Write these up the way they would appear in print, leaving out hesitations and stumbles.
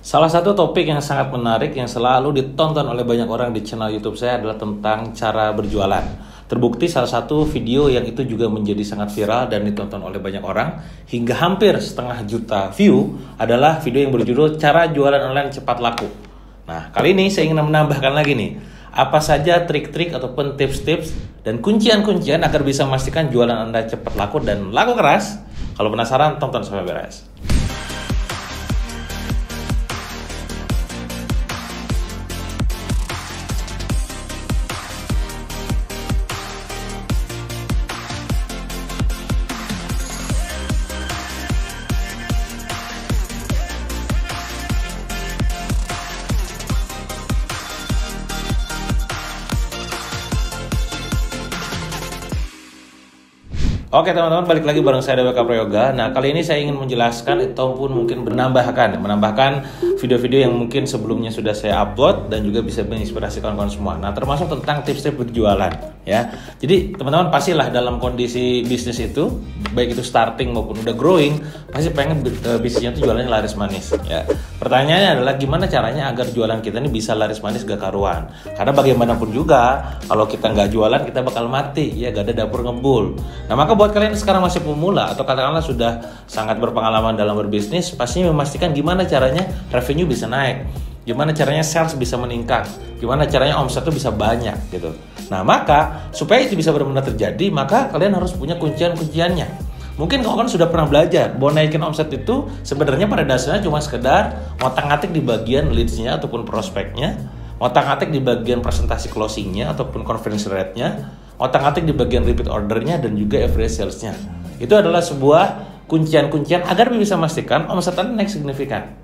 Salah satu topik yang sangat menarik yang selalu ditonton oleh banyak orang di channel YouTube saya adalah tentang cara berjualan. Terbukti salah satu video yang itu juga menjadi sangat viral dan ditonton oleh banyak orang hingga hampir 1,5 juta view adalah video yang berjudul Cara Jualan Online Cepat Laku. Nah, kali ini saya ingin menambahkan lagi nih, apa saja trik-trik ataupun tips-tips dan kuncian-kuncian agar bisa memastikan jualan Anda cepat laku dan laku keras. Kalau penasaran, tonton sampai beres. Oke teman-teman, balik lagi bareng saya DWK Prayoga. Nah, kali ini saya ingin menjelaskan ataupun mungkin menambahkan video-video yang mungkin sebelumnya sudah saya upload dan juga bisa menginspirasi kawan-kawan semua. Nah, termasuk tentang tips-tips berjualan ya. Jadi teman-teman pastilah dalam kondisi bisnis itu, baik itu starting maupun udah growing, pasti pengen bisnisnya itu jualannya laris manis ya. Pertanyaannya adalah gimana caranya agar jualan kita ini bisa laris manis gak karuan. Karena bagaimanapun juga kalau kita nggak jualan kita bakal mati ya, gak ada dapur ngebul. Nah, maka buat kalian yang sekarang masih pemula atau katakanlah sudah sangat berpengalaman dalam berbisnis, pastinya memastikan gimana caranya revenue bisa naik, gimana caranya sales bisa meningkat, gimana caranya omset itu bisa banyak gitu. Nah, maka supaya itu bisa benar-benar terjadi, maka kalian harus punya kuncian-kunciannya. Mungkin kalian sudah pernah belajar bahwa naikin omset itu sebenarnya pada dasarnya cuma sekedar ngotak-ngatik di bagian leads-nya ataupun prospeknya, ngotak-ngatik di bagian presentasi closing-nya ataupun conversion rate-nya, otak-atik di bagian repeat ordernya dan juga average sales-nya. Itu adalah sebuah kuncian-kuncian agar bisa memastikan omset Anda naik signifikan.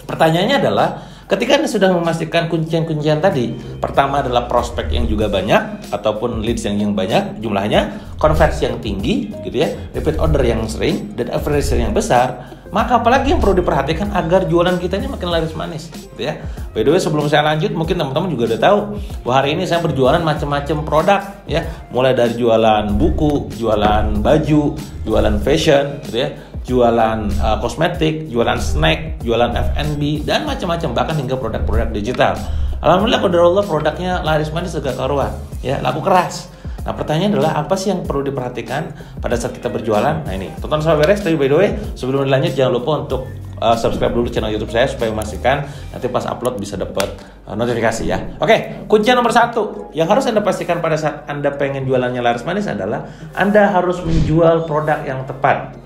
Pertanyaannya adalah, ketika Anda sudah memastikan kuncian-kuncian tadi, pertama adalah prospek yang juga banyak ataupun leads yang banyak jumlahnya, konversi yang tinggi gitu ya, repeat order yang sering dan average sales yang besar, maka apalagi yang perlu diperhatikan agar jualan kita ini makin laris manis gitu ya. By the way, sebelum saya lanjut, mungkin teman-teman juga udah tahu bahwa hari ini saya berjualan macam-macam produk ya, mulai dari jualan buku, jualan baju, jualan fashion gitu ya, jualan kosmetik, jualan snack, jualan F&B dan macam-macam, bahkan hingga produk-produk digital. Alhamdulillah qadarullah produknya laris manis segala karuan ya, laku keras. Nah, pertanyaannya adalah apa sih yang perlu diperhatikan pada saat kita berjualan? Nah, ini tonton sampai beres. Tapi by the way, sebelum lanjut jangan lupa untuk subscribe dulu channel YouTube saya supaya memastikan nanti pas upload bisa dapat notifikasi ya. Oke, kuncian nomor 1 yang harus Anda pastikan pada saat Anda pengen jualannya laris manis adalah Anda harus menjual produk yang tepat.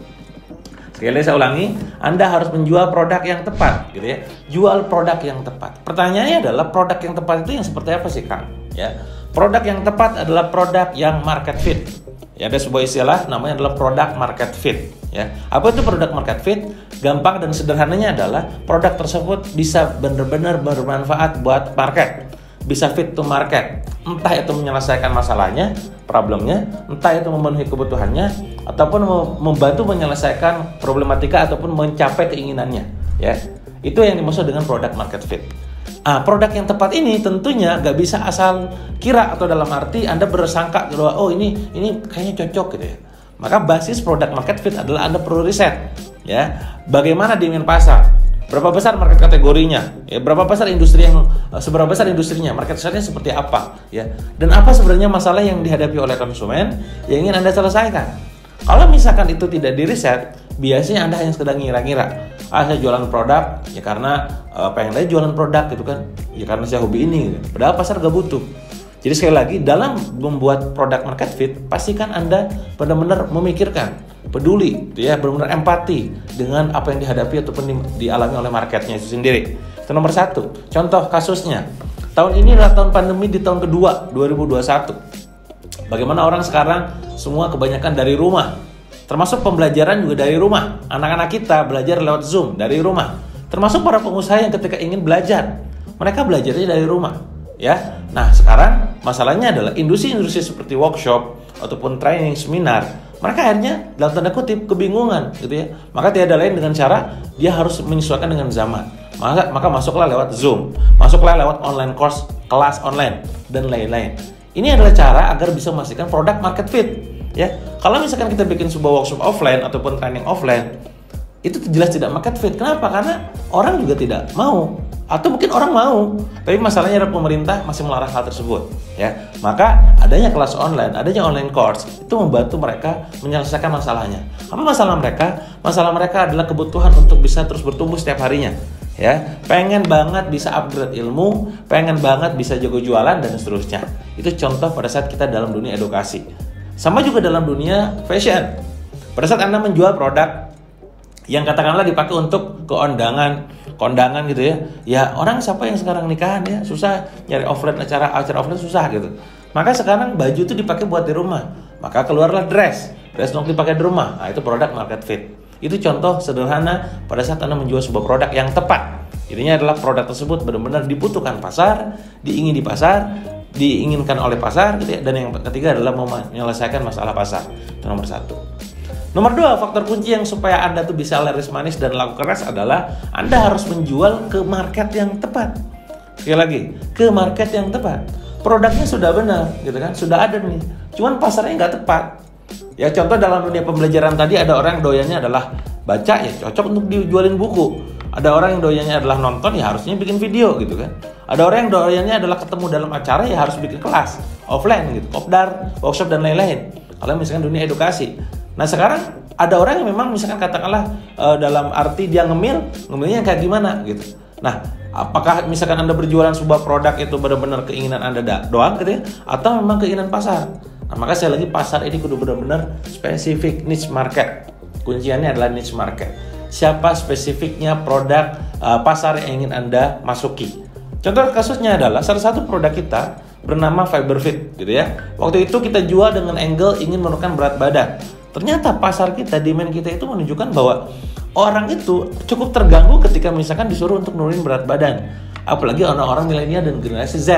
Sekali lagi saya ulangi, Anda harus menjual produk yang tepat gitu ya. Jual produk yang tepat. Pertanyaannya adalah produk yang tepat itu yang seperti apa sih, Kang? Ya. Produk yang tepat adalah produk yang market fit. Ya, ada sebuah istilah namanya adalah produk market fit. Ya, apa itu produk market fit? Gampang dan sederhananya adalah produk tersebut bisa benar-benar bermanfaat buat market, bisa fit to market. Entah itu menyelesaikan masalahnya, problemnya, entah itu memenuhi kebutuhannya, ataupun membantu menyelesaikan problematika ataupun mencapai keinginannya. Ya, itu yang dimaksud dengan produk market fit. Produk yang tepat ini tentunya gak bisa asal kira atau dalam arti Anda bersangka bahwa oh ini kayaknya cocok gitu ya. Maka basis produk market fit adalah Anda perlu riset ya. Bagaimana demand pasar? Berapa besar market kategorinya? Ya, berapa besar seberapa besar industrinya? Market share-nya seperti apa ya? Dan apa sebenarnya masalah yang dihadapi oleh konsumen yang ingin Anda selesaikan? Kalau misalkan itu tidak diriset, biasanya Anda hanya sekedar ngira-ngira. Saya jualan produk ya karena pengen aja jualan produk gitu kan, ya karena saya hobi ini gitu. Padahal pasar gak butuh. Jadi sekali lagi, dalam membuat produk market fit, pastikan Anda benar-benar memikirkan, peduli gitu ya, benar-benar empati dengan apa yang dihadapi ataupun dialami oleh marketnya itu sendiri. Itu nomor 1. Contoh kasusnya, tahun ini adalah tahun pandemi di tahun kedua 2021. Bagaimana orang sekarang semua kebanyakan dari rumah, termasuk pembelajaran juga dari rumah. Anak-anak kita belajar lewat Zoom dari rumah. Termasuk para pengusaha yang ketika ingin belajar, mereka belajarnya dari rumah. Ya, nah sekarang masalahnya adalah industri-industri seperti workshop ataupun training, seminar, mereka akhirnya dalam tanda kutip kebingungan, gitu ya. Maka tidak ada lain dengan cara dia harus menyesuaikan dengan zaman. Maka masuklah lewat Zoom, masuklah lewat online course, kelas online dan lain-lain. Ini adalah cara agar bisa memastikan produk market fit. Ya, kalau misalkan kita bikin sebuah workshop offline ataupun training offline, itu jelas tidak market fit. Kenapa? Karena orang juga tidak mau, atau mungkin orang mau, tapi masalahnya adalah pemerintah masih melarang hal tersebut, ya. Maka adanya kelas online, adanya online course itu membantu mereka menyelesaikan masalahnya. Apa masalah mereka? Masalah mereka adalah kebutuhan untuk bisa terus bertumbuh setiap harinya, ya. Pengen banget bisa upgrade ilmu, pengen banget bisa jago jualan dan seterusnya. Itu contoh pada saat kita dalam dunia edukasi. Sama juga dalam dunia fashion. Pada saat Anda menjual produk yang katakanlah dipakai untuk kondangan gitu ya. Ya orang siapa yang sekarang nikahan ya, susah nyari offline, acara offline susah gitu. Maka sekarang baju itu dipakai buat di rumah. Maka keluarlah dress untuk dipakai di rumah. Nah, itu produk market fit. Itu contoh sederhana pada saat Anda menjual sebuah produk yang tepat. Intinya adalah produk tersebut benar-benar dibutuhkan pasar, diingini di pasar, diinginkan oleh pasar gitu ya. Dan yang ketiga adalah menyelesaikan masalah pasar. Itu nomor 1. Nomor 2, faktor kunci yang supaya Anda tuh bisa laris manis dan laku keras adalah Anda harus menjual ke market yang tepat. Sekali lagi, ke market yang tepat. Produknya sudah benar, gitu kan? Sudah ada nih. Cuman pasarnya nggak tepat. Ya contoh dalam dunia pembelajaran tadi ada orang yang doyannya adalah baca, ya cocok untuk dijualin buku. Ada orang yang doyannya adalah nonton, ya harusnya bikin video gitu kan. Ada orang yang doyannya adalah ketemu dalam acara, ya harus bikin kelas offline gitu, kopdar, workshop dan lain-lain. Kalau misalkan dunia edukasi. Nah sekarang ada orang yang memang misalkan katakanlah dalam arti dia ngemilnya kayak gimana gitu. Nah apakah misalkan Anda berjualan sebuah produk itu benar-benar keinginan Anda doang gitu ya, atau memang keinginan pasar? Nah maka saya lagi pasar ini kudu benar-benar spesifik, niche market. Kunciannya adalah niche market. Siapa spesifiknya produk pasar yang ingin Anda masuki? Contoh kasusnya adalah salah satu produk kita bernama Fiberfit gitu ya. Waktu itu kita jual dengan angle ingin menurunkan berat badan. Ternyata pasar kita, demand kita itu menunjukkan bahwa orang itu cukup terganggu ketika misalkan disuruh untuk nurunin berat badan. Apalagi orang-orang milenial dan generasi Z.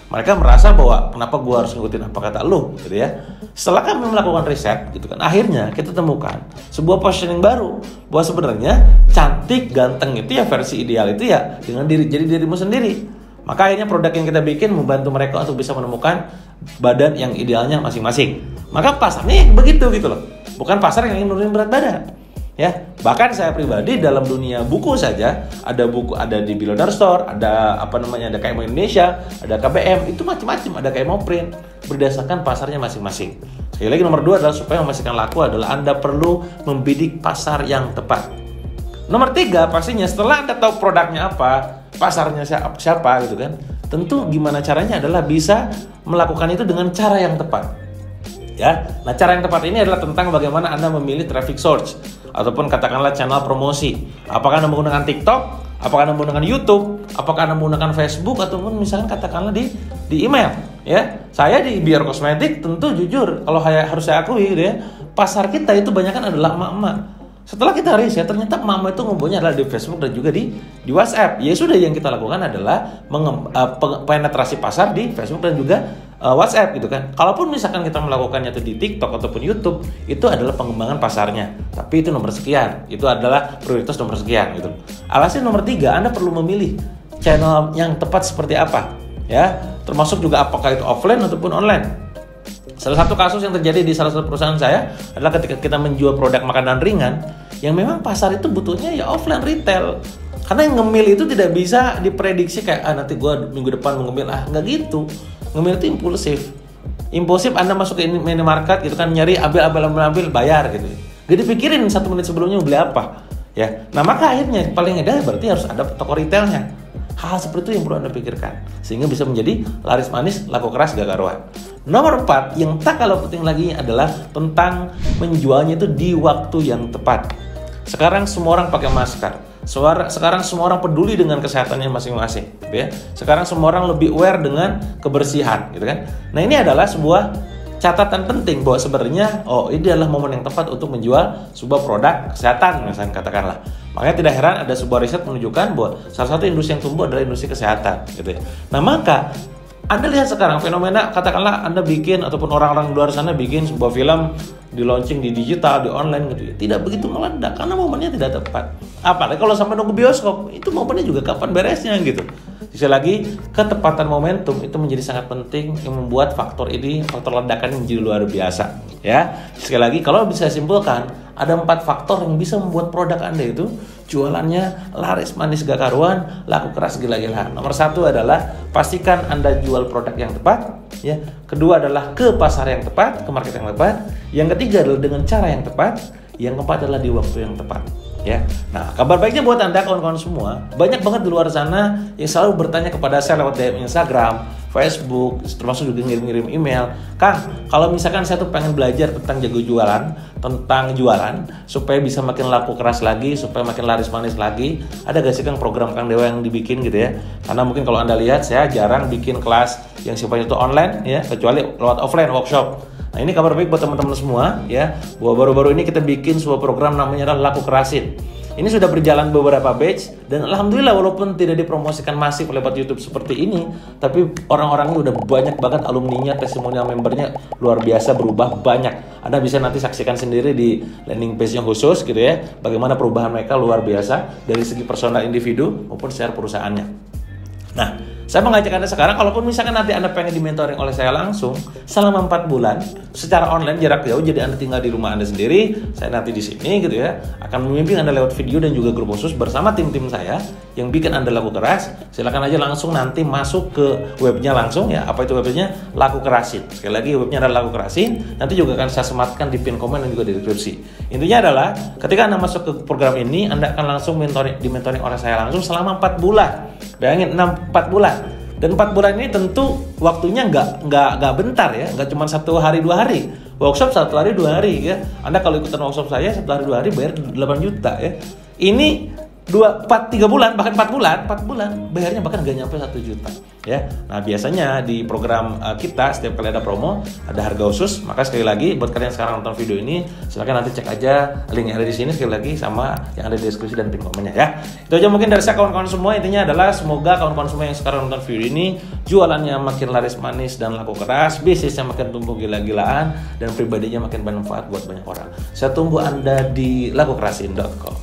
Mereka merasa bahwa kenapa gue harus ngikutin apa kata lu gitu ya. Setelah kami melakukan riset gitu kan, akhirnya kita temukan sebuah positioning baru bahwa sebenarnya cantik, ganteng itu ya versi ideal itu ya dengan jadi dirimu sendiri. Maka akhirnya produk yang kita bikin membantu mereka untuk bisa menemukan badan yang idealnya masing-masing. Maka pasarnya begitu gitu loh. Bukan pasar yang ingin nurunin berat badan. Ya, bahkan saya pribadi dalam dunia buku saja ada buku, ada di Billionaire Store, ada ada KMO Indonesia, ada KBM, itu macam-macam, ada KMO Print berdasarkan pasarnya masing-masing. Sekali lagi nomor 2 adalah supaya memastikan laku adalah Anda perlu membidik pasar yang tepat. Nomor 3 pastinya setelah Anda tahu produknya apa, pasarnya siapa gitu kan. Tentu gimana caranya adalah bisa melakukan itu dengan cara yang tepat. Ya, nah cara yang tepat ini adalah tentang bagaimana Anda memilih traffic source ataupun katakanlah channel promosi. Apakah Anda menggunakan TikTok, apakah Anda menggunakan YouTube, apakah Anda menggunakan Facebook ataupun misalkan katakanlah di email. Ya, saya di Biar Kosmetik tentu jujur kalau harus saya akui gitu ya, pasar kita itu banyak kan adalah emak-emak. Setelah kita riset ternyata emak-emak itu ngumpulnya adalah di Facebook dan juga di WhatsApp. Ya sudah, yang kita lakukan adalah penetrasi pasar di Facebook dan juga WhatsApp gitu kan. Kalaupun misalkan kita melakukannya itu di TikTok ataupun YouTube, itu adalah pengembangan pasarnya. Tapi itu nomor sekian, itu adalah prioritas nomor sekian gitu. Alasan nomor 3, Anda perlu memilih channel yang tepat seperti apa, ya. Termasuk juga apakah itu offline ataupun online. Salah satu kasus yang terjadi di salah satu perusahaan saya adalah ketika kita menjual produk makanan ringan, yang memang pasar itu butuhnya ya offline retail. Karena yang ngemil itu tidak bisa diprediksi kayak nanti gue minggu depan ngemil, nggak gitu. Ngemil itu impulsif. Anda masuk ke minimarket gitu kan, nyari ambil bayar gitu. Gak dipikirin 1 menit sebelumnya mau beli apa, ya. Nah maka akhirnya paling ideal berarti harus ada toko retailnya. Hal seperti itu yang perlu Anda pikirkan sehingga bisa menjadi laris manis, laku keras, gak karuan. Nomor 4 yang tak kalah penting lagi adalah tentang menjualnya itu di waktu yang tepat. Sekarang semua orang pakai masker. Sekarang semua orang peduli dengan kesehatannya masing-masing, gitu ya. Sekarang semua orang lebih aware dengan kebersihan, gitu kan. Nah ini adalah sebuah catatan penting bahwa sebenarnya ini adalah momen yang tepat untuk menjual sebuah produk kesehatan, misalnya katakanlah. Makanya tidak heran ada sebuah riset menunjukkan bahwa salah satu industri yang tumbuh adalah industri kesehatan, gitu ya. Nah maka Anda lihat sekarang fenomena, katakanlah Anda bikin ataupun orang-orang di luar sana bikin sebuah film di launching di digital, di online gitu ya. Tidak begitu meledak karena momennya tidak tepat. Apalagi kalau sampai nunggu bioskop, itu momennya juga kapan beresnya gitu. Sekali lagi, ketepatan momentum itu menjadi sangat penting yang membuat faktor ledakan menjadi luar biasa. Ya, sekali lagi kalau bisa simpulkan, ada 4 faktor yang bisa membuat produk Anda itu jualannya laris manis gak karuan, laku keras gila-gilaan. Nomor 1 adalah pastikan Anda jual produk yang tepat, ya. Kedua adalah ke pasar yang tepat, ke market yang tepat. Yang ketiga adalah dengan cara yang tepat. Yang keempat adalah di waktu yang tepat, ya. Nah, kabar baiknya buat Anda kawan-kawan semua, banyak banget di luar sana yang selalu bertanya kepada saya lewat DM Instagram, Facebook, termasuk juga ngirim-ngirim email. Kang, kalau misalkan saya tuh pengen belajar tentang jago jualan, tentang jualan, supaya bisa makin laku keras lagi, supaya makin laris manis lagi, ada gak sih Kang program Kang Dewa yang dibikin gitu ya? Karena mungkin kalau Anda lihat, saya jarang bikin kelas yang sifatnya itu online, ya, kecuali lewat offline workshop. Nah, ini kabar baik buat teman-teman semua, ya. Bahwa baru-baru ini kita bikin sebuah program namanya adalah Laku Kerasin. Ini sudah berjalan beberapa batch dan alhamdulillah walaupun tidak dipromosikan masif lewat YouTube seperti ini, tapi orang-orangnya udah banyak banget, alumninya, testimonial membernya luar biasa, berubah banyak. Anda bisa nanti saksikan sendiri di landing page yang khusus gitu ya, bagaimana perubahan mereka luar biasa dari segi personal individu maupun secara perusahaannya. Nah, saya mengajak Anda sekarang, kalaupun misalkan nanti Anda pengen di-mentoring oleh saya langsung selama 4 bulan secara online jarak jauh, jadi Anda tinggal di rumah Anda sendiri, saya nanti di sini gitu ya, akan membimbing Anda lewat video dan juga grup khusus bersama tim-tim saya yang bikin Anda laku keras. Silakan aja langsung nanti masuk ke webnya langsung ya. Apa itu webnya? Laku Kerasin. Sekali lagi webnya adalah Laku Kerasin. Nanti juga akan saya sematkan di pin komen dan juga di deskripsi. Intinya adalah ketika Anda masuk ke program ini, Anda akan langsung di-mentoring oleh saya langsung selama 4 bulan. Bayangin 4 bulan. Dan 4 bulan ini tentu waktunya nggak bentar ya, nggak cuma 1 hari 2 hari. Workshop 1 hari 2 hari ya. Anda kalau ikutan workshop saya 1 hari 2 hari bayar 8 juta ya. Ini 3 bulan, bahkan 4 bulan bayarnya bahkan gak nyampe 1 juta ya. Nah, biasanya di program kita setiap kali ada promo ada harga khusus. Maka sekali lagi buat kalian yang sekarang nonton video ini, silakan nanti cek aja link yang ada di sini sekali lagi sama yang ada di deskripsi dan pin komennya ya. Itu aja mungkin dari saya kawan-kawan semua. Intinya adalah semoga kawan-kawan semua yang sekarang nonton video ini jualannya makin laris manis dan laku keras, bisnisnya makin tumbuh gila-gilaan, dan pribadinya makin bermanfaat buat banyak orang. Saya tunggu Anda di lakukerasin.com.